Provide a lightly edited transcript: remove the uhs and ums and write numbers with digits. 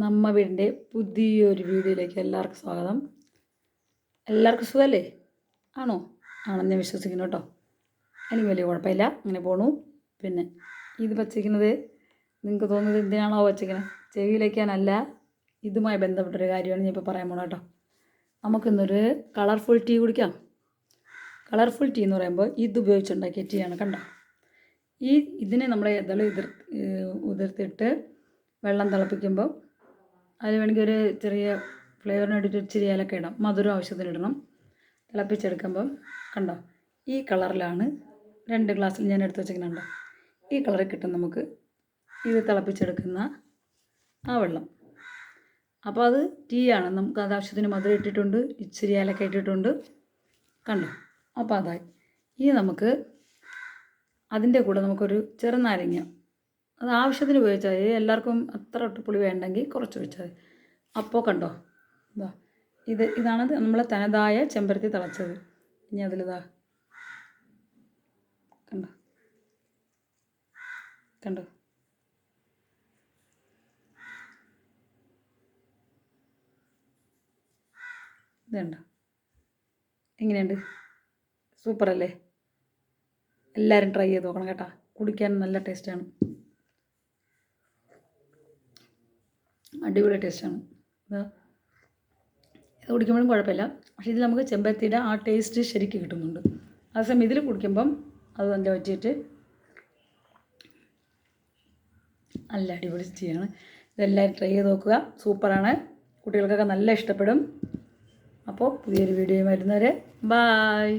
നമ്മ വീടിൻ്റെ പുതിയൊരു വീഡിയോയിലേക്ക് എല്ലാവർക്കും സ്വാഗതം. എല്ലാവർക്കും സുഖമല്ലേ? ആണോ? ആണെന്ന് ഞാൻ വിശ്വസിക്കുന്നു കേട്ടോ. എനിക്ക് വലിയ കുഴപ്പമില്ല, അങ്ങനെ പോണു. പിന്നെ ഇത് വച്ചിരിക്കുന്നത് നിങ്ങൾക്ക് തോന്നുന്നത് എന്തിനാണോ വച്ചിരിക്കുന്നത്? ചെവിയിലേക്കാനല്ല, ഇതുമായി ബന്ധപ്പെട്ടൊരു കാര്യമാണ് ഞാൻ ഇപ്പോൾ പറയാൻ പോകണം കേട്ടോ. നമുക്കിന്നൊരു കളർഫുൾ ടീ കുടിക്കാം. കളർഫുൾ ടീ എന്ന് പറയുമ്പോൾ ഇത് ഉപയോഗിച്ചുണ്ടാക്കിയ ടീ ആണ്. കണ്ടോ? ഇതിനെ നമ്മൾ ഉതിർത്തിട്ട് വെള്ളം തിളപ്പിക്കുമ്പോൾ അതിൽ വേണമെങ്കിൽ ഒരു ചെറിയ ഫ്ലേവറിന് വേണ്ടിയിട്ട് ഇച്ചിരി ഏലക്ക ഇടാം, മധുരം ആവശ്യത്തിന് ഇടണം. തിളപ്പിച്ചെടുക്കുമ്പം കണ്ടോ ഈ കളറിലാണ് 2 ഗ്ലാസ്സിൽ ഞാൻ എടുത്ത് വെച്ചിരിക്കുന്നുണ്ടോ, ഈ കളറിൽ കിട്ടും നമുക്ക് ഇത് തിളപ്പിച്ചെടുക്കുന്ന ആ വെള്ളം. അപ്പോൾ അത് ടീ ആണ്. നമുക്ക് അത് ആവശ്യത്തിന് മധുരം ഇട്ടിട്ടുണ്ട്, ഇച്ചിരി ഏലക്ക ഇട്ടിട്ടുണ്ട്. കണ്ടോ? അപ്പോൾ അതായി. ഇനി നമുക്ക് അതിൻ്റെ കൂടെ നമുക്കൊരു ചെറുനാരങ്ങ, അത് ആവശ്യത്തിന് ഉപയോഗിച്ചാൽ മതി. എല്ലാവർക്കും അത്ര ഒട്ടുപുളി വേണ്ടെങ്കിൽ കുറച്ച് ഒഴിച്ചാൽ മതി. അപ്പോൾ കണ്ടോ, ഇതാണ് നമ്മളെ തനതായ ചെമ്പരത്തി തിളച്ചത്. ഇനി അതിലിതാ കണ്ടോ കണ്ടോ ഇതുണ്ടോ? എങ്ങനെയുണ്ട്? സൂപ്പറല്ലേ? എല്ലാവരും ട്രൈ ചെയ്ത് നോക്കണം കേട്ടോ. കുടിക്കാൻ നല്ല ടേസ്റ്റാണ്, അടിപൊളി ടേസ്റ്റാണ്. ഇത് കുടിക്കുമ്പോഴും കുഴപ്പമില്ല, പക്ഷേ ഇതിൽ നമുക്ക് ചെമ്പരത്തിയുടെ ആ ടേസ്റ്റ് ശരിക്കും കിട്ടുന്നുണ്ട്. അതേസമയം ഇതിൽ കുടിക്കുമ്പം അത് നല്ല പറ്റിയിട്ട് നല്ല അടിപൊളി ടീയാണ്. ഇതെല്ലാവരും ട്രൈ ചെയ്ത് നോക്കുക, സൂപ്പറാണ്. കുട്ടികൾക്കൊക്കെ നല്ല ഇഷ്ടപ്പെടും. അപ്പോൾ പുതിയൊരു വീഡിയോ വരുന്നവരെ ബായ്.